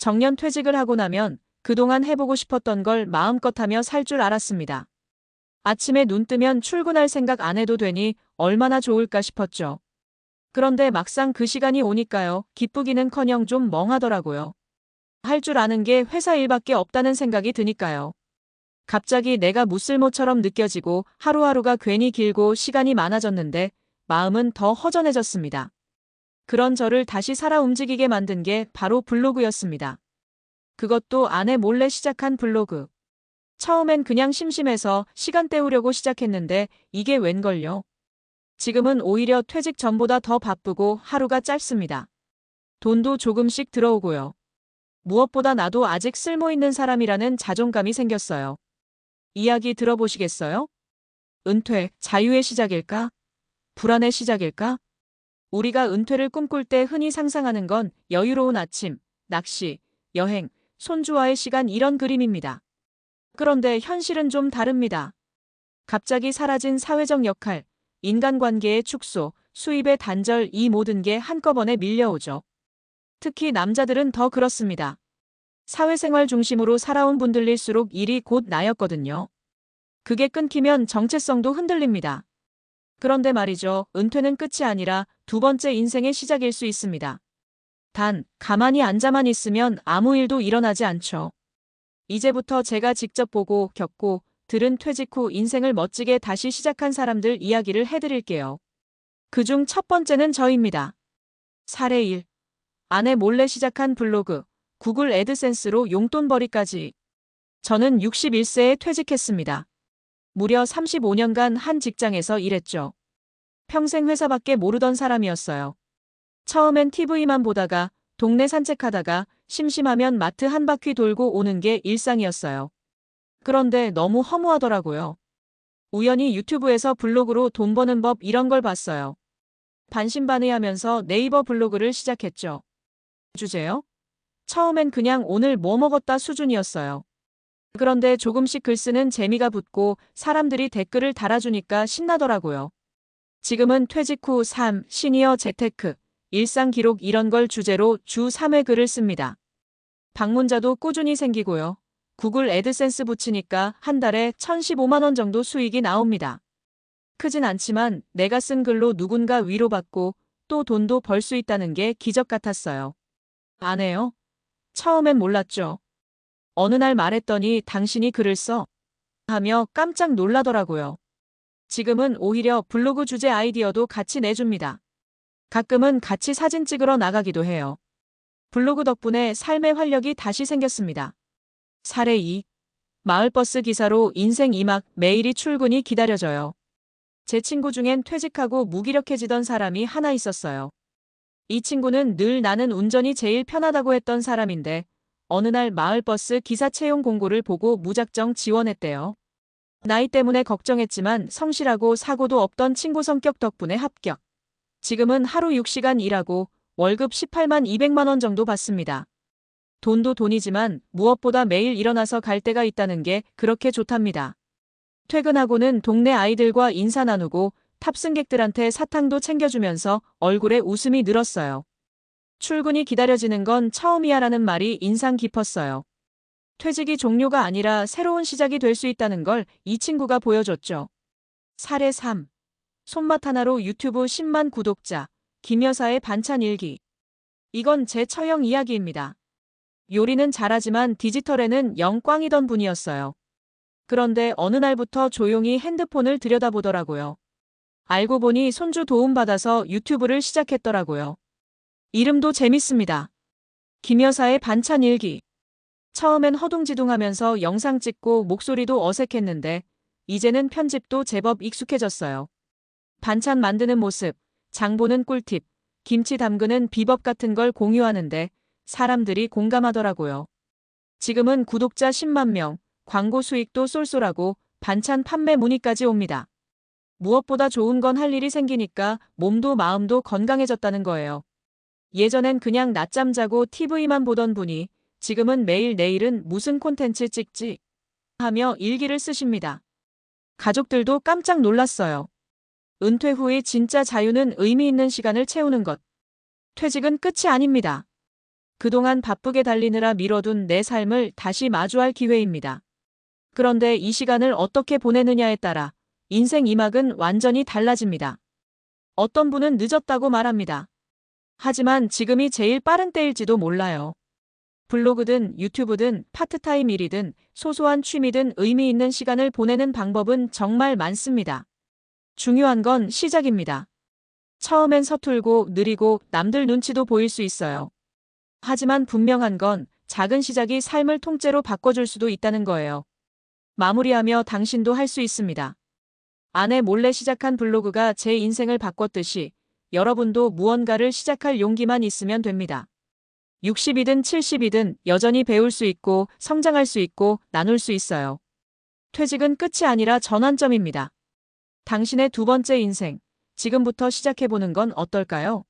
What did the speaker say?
정년 퇴직을 하고 나면 그동안 해보고 싶었던 걸 마음껏 하며 살 줄 알았습니다. 아침에 눈 뜨면 출근할 생각 안 해도 되니 얼마나 좋을까 싶었죠. 그런데 막상 그 시간이 오니까요. 기쁘기는커녕 좀 멍하더라고요. 할 줄 아는 게 회사 일밖에 없다는 생각이 드니까요. 갑자기 내가 무쓸모처럼 느껴지고 하루하루가 괜히 길고 시간이 많아졌는데 마음은 더 허전해졌습니다. 그런 저를 다시 살아 움직이게 만든 게 바로 블로그였습니다. 그것도 아내 몰래 시작한 블로그. 처음엔 그냥 심심해서 시간 때우려고 시작했는데 이게 웬걸요. 지금은 오히려 퇴직 전보다 더 바쁘고 하루가 짧습니다. 돈도 조금씩 들어오고요. 무엇보다 나도 아직 쓸모 있는 사람이라는 자존감이 생겼어요. 이야기 들어보시겠어요? 은퇴, 자유의 시작일까? 불안의 시작일까? 우리가 은퇴를 꿈꿀 때 흔히 상상하는 건 여유로운 아침, 낚시, 여행, 손주와의 시간 이런 그림입니다. 그런데 현실은 좀 다릅니다. 갑자기 사라진 사회적 역할, 인간관계의 축소, 수입의 단절 이 모든 게 한꺼번에 밀려오죠. 특히 남자들은 더 그렇습니다. 사회생활 중심으로 살아온 분들일수록 일이 곧 나였거든요. 그게 끊기면 정체성도 흔들립니다. 그런데 말이죠. 은퇴는 끝이 아니라 두 번째 인생의 시작일 수 있습니다. 단, 가만히 앉아만 있으면 아무 일도 일어나지 않죠. 이제부터 제가 직접 보고 겪고 들은 퇴직 후 인생을 멋지게 다시 시작한 사람들 이야기를 해드릴게요. 그중 첫 번째는 저입니다. 사례 1. 아내 몰래 시작한 블로그, 구글 애드센스로 용돈벌이까지. 저는 61세에 퇴직했습니다. 무려 35년간 한 직장에서 일했죠. 평생 회사밖에 모르던 사람이었어요. 처음엔 TV만 보다가 동네 산책하다가 심심하면 마트 한 바퀴 돌고 오는 게 일상이었어요. 그런데 너무 허무하더라고요. 우연히 유튜브에서 블로그로 돈 버는 법 이런 걸 봤어요. 반신반의하면서 네이버 블로그를 시작했죠. 주제요? 처음엔 그냥 오늘 뭐 먹었다 수준이었어요. 그런데 조금씩 글 쓰는 재미가 붙고 사람들이 댓글을 달아주니까 신나더라고요. 지금은 퇴직 후 삶, 시니어 재테크, 일상 기록 이런 걸 주제로 주 3회 글을 씁니다. 방문자도 꾸준히 생기고요. 구글 애드센스 붙이니까 한 달에 1,015만 원 정도 수익이 나옵니다. 크진 않지만 내가 쓴 글로 누군가 위로받고 또 돈도 벌 수 있다는 게 기적 같았어요. 안 해요? 처음엔 몰랐죠. 어느 날 말했더니 당신이 글을 써? 하며 깜짝 놀라더라고요. 지금은 오히려 블로그 주제 아이디어도 같이 내줍니다. 가끔은 같이 사진 찍으러 나가기도 해요. 블로그 덕분에 삶의 활력이 다시 생겼습니다. 사례 2. 마을버스 기사로 인생 2막 매일이 출근이 기다려져요. 제 친구 중엔 퇴직하고 무기력해지던 사람이 하나 있었어요. 이 친구는 늘 나는 운전이 제일 편하다고 했던 사람인데 어느 날 마을버스 기사 채용 공고를 보고 무작정 지원했대요. 나이 때문에 걱정했지만 성실하고 사고도 없던 친구 성격 덕분에 합격. 지금은 하루 6시간 일하고 월급 18만 200만 원 정도 받습니다. 돈도 돈이지만 무엇보다 매일 일어나서 갈 데가 있다는 게 그렇게 좋답니다. 퇴근하고는 동네 아이들과 인사 나누고 탑승객들한테 사탕도 챙겨주면서 얼굴에 웃음이 늘었어요. 출근이 기다려지는 건 처음이야라는 말이 인상 깊었어요. 퇴직이 종료가 아니라 새로운 시작이 될 수 있다는 걸 이 친구가 보여줬죠. 사례 3. 손맛 하나로 유튜브 10만 구독자, 김 여사의 반찬 일기. 이건 제 처형 이야기입니다. 요리는 잘하지만 디지털에는 영 꽝이던 분이었어요. 그런데 어느 날부터 조용히 핸드폰을 들여다보더라고요. 알고 보니 손주 도움받아서 유튜브를 시작했더라고요. 이름도 재밌습니다. 김 여사의 반찬 일기. 처음엔 허둥지둥하면서 영상 찍고 목소리도 어색했는데 이제는 편집도 제법 익숙해졌어요. 반찬 만드는 모습, 장 보는 꿀팁, 김치 담그는 비법 같은 걸 공유하는데 사람들이 공감하더라고요. 지금은 구독자 10만 명, 광고 수익도 쏠쏠하고 반찬 판매 문의까지 옵니다. 무엇보다 좋은 건 할 일이 생기니까 몸도 마음도 건강해졌다는 거예요. 예전엔 그냥 낮잠 자고 TV만 보던 분이 지금은 매일 내일은 무슨 콘텐츠 찍지? 하며 일기를 쓰십니다. 가족들도 깜짝 놀랐어요. 은퇴 후의 진짜 자유는 의미 있는 시간을 채우는 것. 퇴직은 끝이 아닙니다. 그동안 바쁘게 달리느라 미뤄둔 내 삶을 다시 마주할 기회입니다. 그런데 이 시간을 어떻게 보내느냐에 따라 인생 이막은 완전히 달라집니다. 어떤 분은 늦었다고 말합니다. 하지만 지금이 제일 빠른 때일지도 몰라요. 블로그든 유튜브든 파트타임 일이든 소소한 취미든 의미 있는 시간을 보내는 방법은 정말 많습니다. 중요한 건 시작입니다. 처음엔 서툴고 느리고 남들 눈치도 보일 수 있어요. 하지만 분명한 건 작은 시작이 삶을 통째로 바꿔줄 수도 있다는 거예요. 마무리하며 당신도 할 수 있습니다. 아내 몰래 시작한 블로그가 제 인생을 바꿨듯이 여러분도 무언가를 시작할 용기만 있으면 됩니다. 60이든 70이든 여전히 배울 수 있고 성장할 수 있고 나눌 수 있어요. 퇴직은 끝이 아니라 전환점입니다. 당신의 두 번째 인생, 지금부터 시작해보는 건 어떨까요?